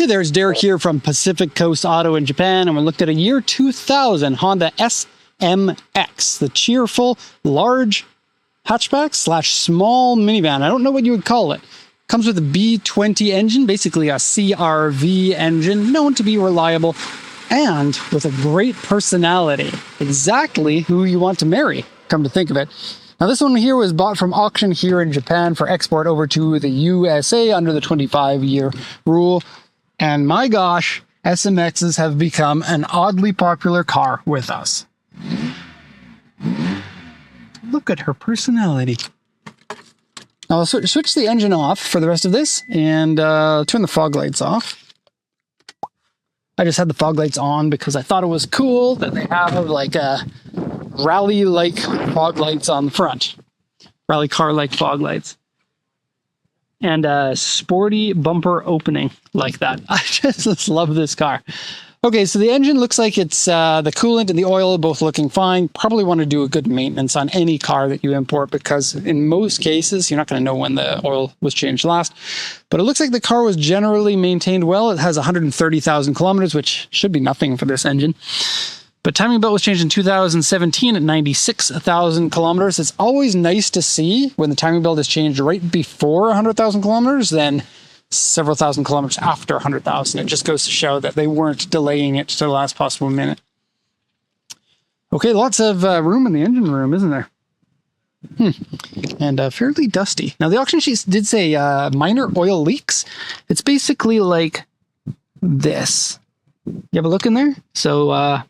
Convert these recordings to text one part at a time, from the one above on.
there's Derek here from Pacific Coast Auto in Japan, and we looked at a year 2000 Honda SMX, the cheerful, large hatchback slash small minivan. I don't know what you would call it. Comes with a B20 engine, basically a CRV engine, known to be reliable, and with a great personality. Exactly who you want to marry, come to think of it. Now this one here was bought from auction here in Japan for export over to the USA under the 25-year rule. And my gosh, SMXs have become an oddly popular car with us. Look at her personality. Now I'll switch the engine off for the rest of this and turn the fog lights off. I just had the fog lights on because I thought it was cool that they have like a rally-like fog lights on the front. Rally car-like fog lights. And a sporty bumper opening like that. I just love this car. Okay, so the engine looks like it's the coolant and the oil are both looking fine. Probably want to do a good maintenance on any car that you import because in most cases, you're not going to know when the oil was changed last. But it looks like the car was generally maintained well. It has 130,000 kilometers, which should be nothing for this engine. But timing belt was changed in 2017 at 96,000 kilometers. It's always nice to see when the timing belt is changed right before 100,000 kilometers than several thousand kilometers after 100,000. It just goes to show that they weren't delaying it to the last possible minute. Okay, lots of room in the engine room, isn't there? And fairly dusty. Now, the auction sheet did say minor oil leaks. It's basically like this. You have a look in there? So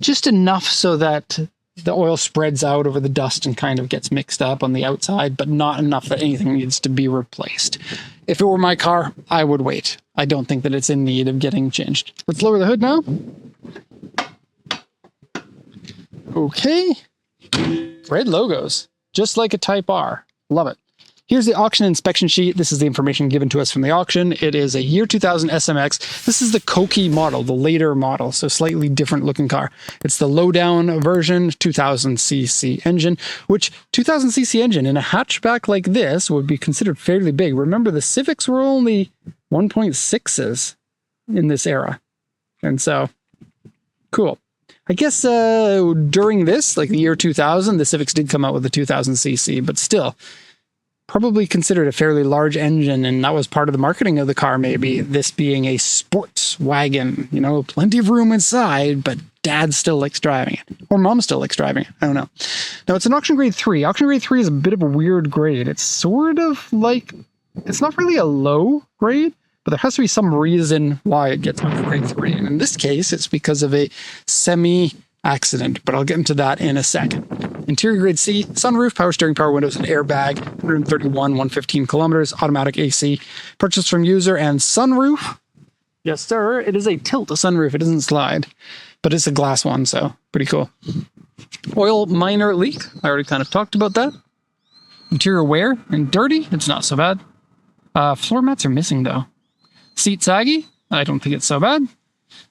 just enough so that the oil spreads out over the dust and kind of gets mixed up on the outside, but not enough that anything needs to be replaced. If it were my car, I would wait. I don't think that it's in need of getting changed. Let's lower the hood now. Okay. Red logos, just like a Type R. Love it. Here's the auction inspection sheet. This is the information given to us from the auction. It is a year 2000 SMX. This is the Koki model, the later model, so slightly different looking car. It's the low-down version, 2000cc engine, which 2000cc engine in a hatchback like this would be considered fairly big. Remember, the Civics were only 1.6s in this era. And so, cool. I guess during this, like the year 2000, the Civics did come out with the 2000cc, but still, probably considered a fairly large engine, and that was part of the marketing of the car, maybe. This being a sports wagon, you know, plenty of room inside, but dad still likes driving it. Or mom still likes driving it. I don't know. Now, it's an auction grade 3. Auction grade 3 is a bit of a weird grade. It's sort of like, it's not really a low grade, but there has to be some reason why it gets auction grade 3. And in this case, it's because of a semi-accident, but I'll get into that in a second. Interior grade C, sunroof, power steering, power windows, and airbag, 131, 115 kilometers, automatic AC, purchased from user, and sunroof. Yes, sir. It is a tilt sunroof. It doesn't slide, but it's a glass one, so pretty cool. Oil minor leak. I already kind of talked about that. Interior wear and dirty. It's not so bad. Floor mats are missing, though. Seat saggy. I don't think it's so bad.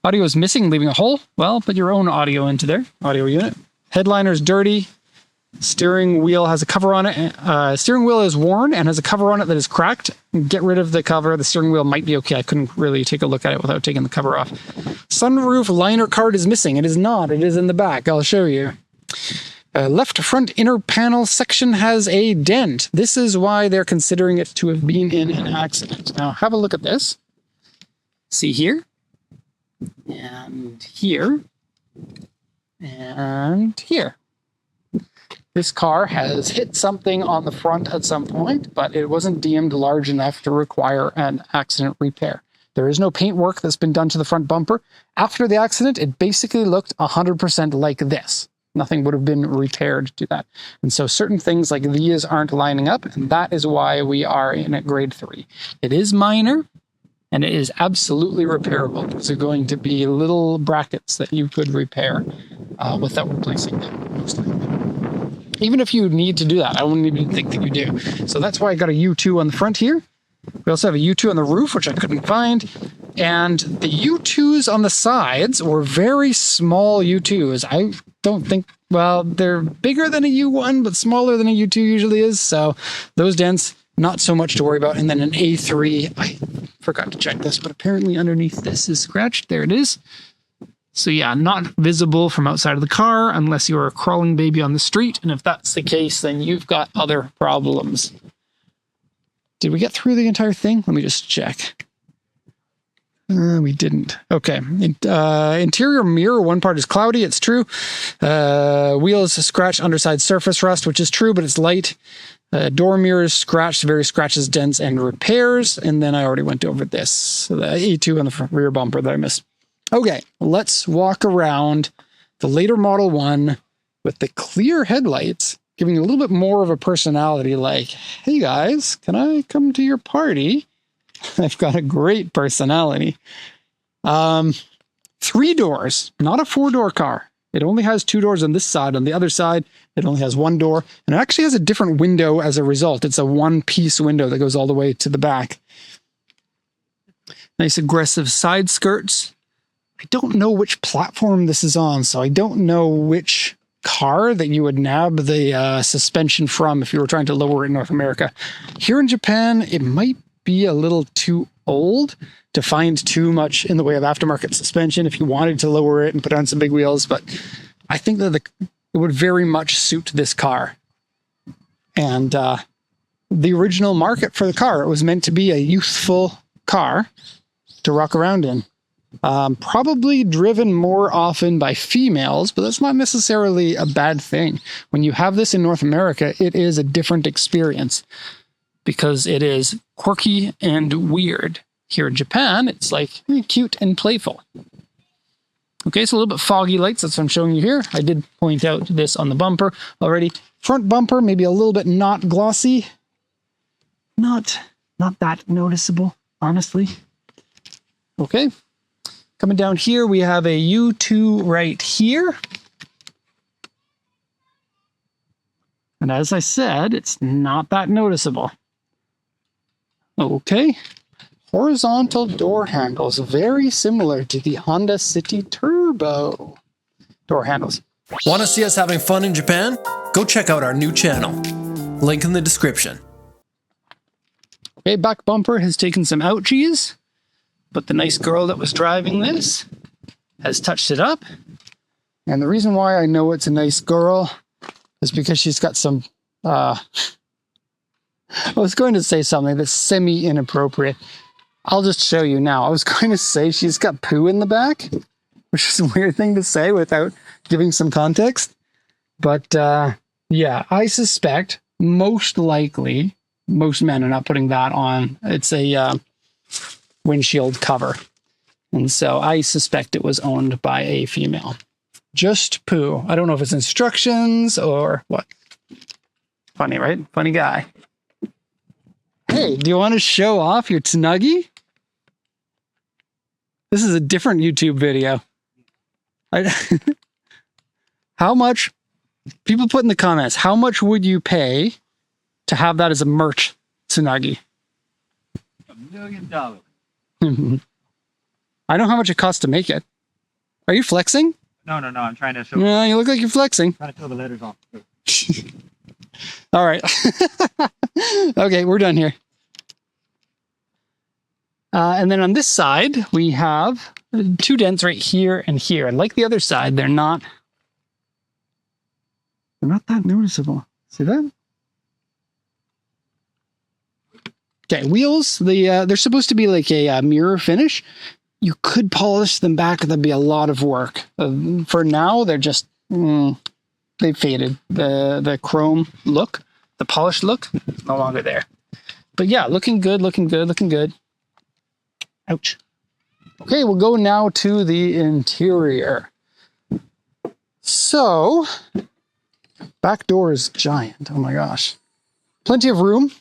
Audio is missing, leaving a hole. Well, put your own audio into there. Audio unit. Headliner's dirty. Steering wheel has a cover on it. Steering wheel is worn and has a cover on it that is cracked. Get rid of the cover. The steering wheel might be okay. I couldn't really take a look at it without taking the cover off. Sunroof liner card is missing. It is not. It is in the back. I'll show you. Left front inner panel section has a dent. This is why they're considering it to have been in an accident. Now, have a look at this. See here? And here. And here. This car has hit something on the front at some point, but it wasn't deemed large enough to require an accident repair. There is no paint work that's been done to the front bumper. After the accident, it basically looked 100% like this. Nothing would have been repaired to that. And so certain things like these aren't lining up, and that is why we are in at grade 3. It is minor, and it is absolutely repairable. These are going to be little brackets that you could repair without replacing them, most likely. Even if you need to do that, I wouldn't even think that you do. So that's why I got a U2 on the front here. We also have a U2 on the roof, which I couldn't find. And the U2s on the sides were very small U2s. I don't think, well, they're bigger than a U1, but smaller than a U2 usually is. So those dents, not so much to worry about. And then an A3, I forgot to check this, but apparently underneath this is scratched. There it is. So yeah, not visible from outside of the car unless you're a crawling baby on the street. And if that's the case, then you've got other problems. Did we get through the entire thing? Let me just check. We didn't. Okay. Interior mirror, one part is cloudy. It's true. Wheels scratched, underside surface rust, which is true, but it's light. Door mirrors scratched, various scratches, dents, and repairs. And then I already went over this. So the E2 on the rear bumper that I missed. Okay, let's walk around the later Model 1 with the clear headlights, giving a little bit more of a personality, like, hey guys, can I come to your party? I've got a great personality. 3 doors, not a 4-door car. It only has 2 doors on this side. On the other side, it only has 1 door. And it actually has a different window as a result. It's a one-piece window that goes all the way to the back. Nice aggressive side skirts. I don't know which platform this is on, so I don't know which car that you would nab the suspension from if you were trying to lower it in North America. Here in Japan, it might be a little too old to find too much in the way of aftermarket suspension if you wanted to lower it and put on some big wheels, but I think that it would very much suit this car. And the original market for the car, it was meant to be a youthful car to rock around in. Probably driven more often by females, but that's not necessarily a bad thing. When you have this in North America, it is a different experience because it is quirky and weird. Here in Japan, it's like cute and playful. Okay, so a little bit foggy lights, that's what I'm showing you here. I did point out this on the bumper already. Front bumper, maybe a little bit not glossy. Not that noticeable, honestly. Okay. Coming down here, we have a U2 right here. And as I said, it's not that noticeable. Okay. Horizontal door handles, very similar to the Honda City Turbo door handles. Want to see us having fun in Japan? Go check out our new channel. Link in the description. Okay, back bumper has taken some ouchies. But the nice girl that was driving this has touched it up. And the reason why I know it's a nice girl is because she's got some, I was going to say something that's semi-inappropriate. I'll just show you now. I was going to say she's got poo in the back, which is a weird thing to say without giving some context. But yeah, I suspect most likely, most men are not putting that on. It's a windshield cover. And so I suspect it was owned by a female. Just poo. I don't know if it's instructions or what. Funny, right? Funny guy. Hey, do you want to show off your Tsunagi? This is a different YouTube video. How much, people put in the comments, how much would you pay to have that as a merch Tsunagi? $1 million. I know how much it costs to make it. Are you flexing? No, I'm trying to show. No, you look like you're flexing. Trying to peel the letters off. All right. Okay, we're done here. And then on this side, we have 2 dents right here and here. And like the other side, they're not that noticeable. See that? Okay, wheels, they're supposed to be like a mirror finish. You could polish them back, that'd be a lot of work. For now, they're just, they've faded. The chrome look, the polished look, is no longer there. But yeah, looking good, looking good, looking good. Ouch. Okay, we'll go now to the interior. So, back door is giant, oh my gosh. Plenty of room.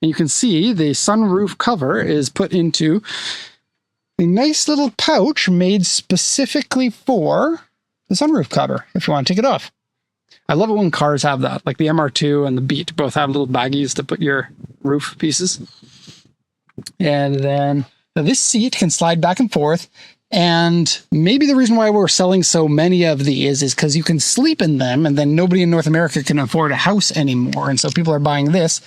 And you can see the sunroof cover is put into a nice little pouch made specifically for the sunroof cover, if you want to take it off. I love it when cars have that, like the MR2 and the Beat both have little baggies to put your roof pieces. And then this seat can slide back and forth. And maybe the reason why we're selling so many of these is because you can sleep in them, and then nobody in North America can afford a house anymore. And so people are buying this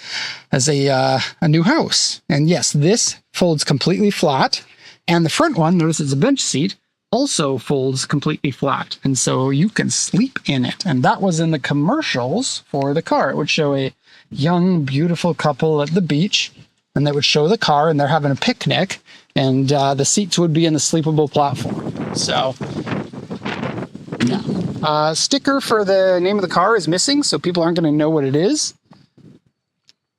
as a new house. And yes, this folds completely flat. And the front one, notice it's a bench seat, also folds completely flat. And so you can sleep in it. And that was in the commercials for the car. It would show a young, beautiful couple at the beach, and they would show the car and they're having a picnic, and the seats would be in the sleepable platform. So, yeah. Sticker for the name of the car is missing, so people aren't going to know what it is.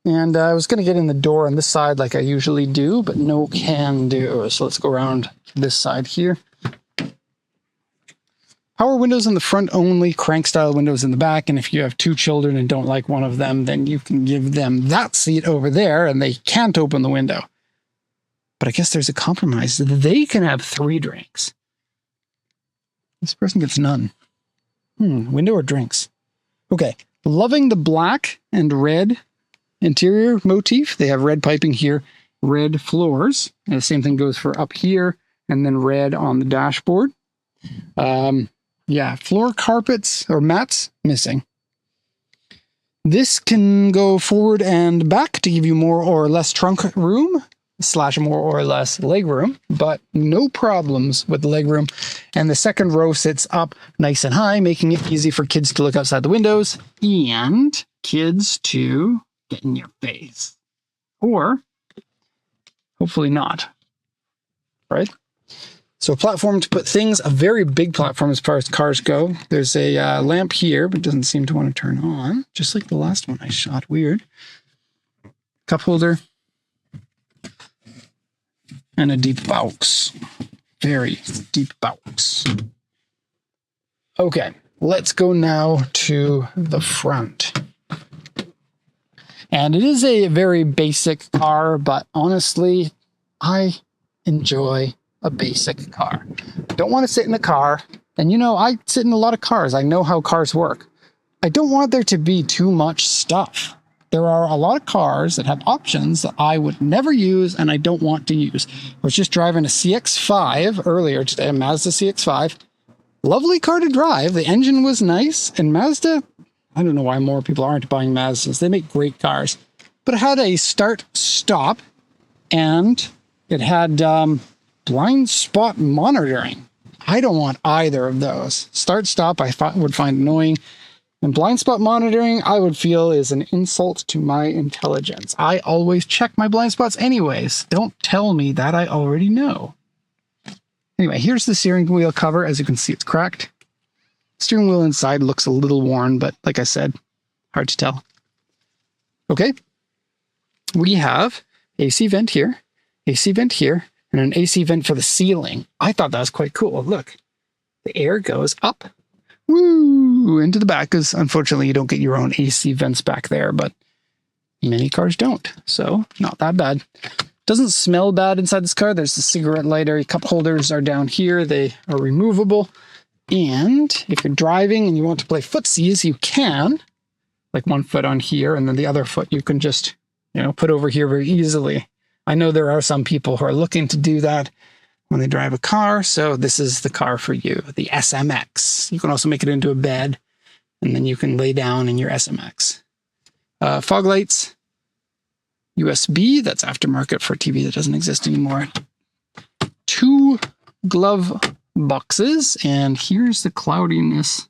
And I was going to get in the door on this side like I usually do, but no can do. So let's go around this side here. Power windows in the front only, crank style windows in the back. And if you have two children and don't like one of them, then you can give them that seat over there and they can't open the window. But I guess there's a compromise. They can have 3 drinks. This person gets none. Window or drinks? Okay. Loving the black and red interior motif. They have red piping here, red floors. And the same thing goes for up here, and then red on the dashboard. Yeah, floor carpets or mats missing. This can go forward and back to give you more or less trunk room / more or less leg room, but no problems with the leg room. And the second row sits up nice and high, making it easy for kids to look outside the windows and kids to get in your face. Or hopefully not, right? So a platform to put things, a very big platform as far as cars go. There's a lamp here, but it doesn't seem to want to turn on, just like the last one I shot. Weird. Cup holder. And a deep box. Very deep box. Okay, let's go now to the front. And it is a very basic car, but honestly, I enjoy a basic car. I don't want to sit in a car. And you know, I sit in a lot of cars. I know how cars work. I don't want there to be too much stuff. There are a lot of cars that have options that I would never use and I don't want to use. I was just driving a CX-5 earlier today, a Mazda CX-5. Lovely car to drive. The engine was nice. And Mazda, I don't know why more people aren't buying Mazdas. They make great cars. But it had a start-stop, and it had blind spot monitoring. I don't want either of those. Start-stop I would find annoying. And blind spot monitoring, I would feel, is an insult to my intelligence. I always check my blind spots anyways. Don't tell me that I already know. Anyway, here's the steering wheel cover. As you can see, it's cracked. Steering wheel inside looks a little worn, but like I said, hard to tell. Okay. We have AC vent here, AC vent here, and an AC vent for the ceiling. I thought that was quite cool. Look, the air goes up, woo, into the back, because unfortunately you don't get your own AC vents back there, but many cars don't, so not that bad. Doesn't smell bad inside this car. There's the cigarette lighter. Cup holders are down here. They are removable. And if you're driving and you want to play footsies, you can. Like one foot on here, and then the other foot you can just, put over here very easily. I know there are some people who are looking to do that when they drive a car, so this is the car for you, the SMX. You can also make it into a bed, and then you can lay down in your SMX. Fog lights, USB, that's aftermarket for TV that doesn't exist anymore. 2 glove boxes, and here's the cloudiness.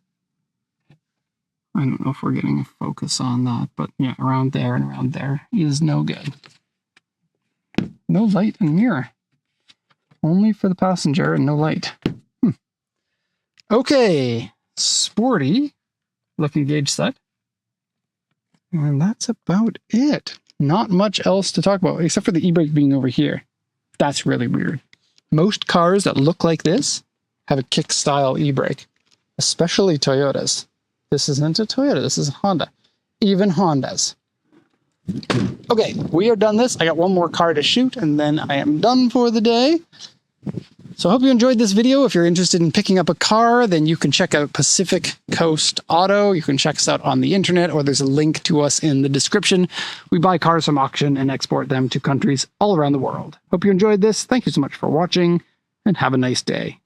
I don't know if we're getting a focus on that, but yeah, around there and around there is no good. No light and mirror. Only for the passenger and no light. Okay, sporty looking gauge set. And that's about it. Not much else to talk about, except for the e-brake being over here. That's really weird. Most cars that look like this have a kick-style e-brake, especially Toyotas. This isn't a Toyota, this is a Honda. Even Hondas. Okay, we are done this. I got one more car to shoot, and then I am done for the day. So I hope you enjoyed this video. If you're interested in picking up a car, then you can check out Pacific Coast Auto. You can check us out on the internet, or there's a link to us in the description. We buy cars from auction and export them to countries all around the world. Hope you enjoyed this. Thank you so much for watching. and have a nice day.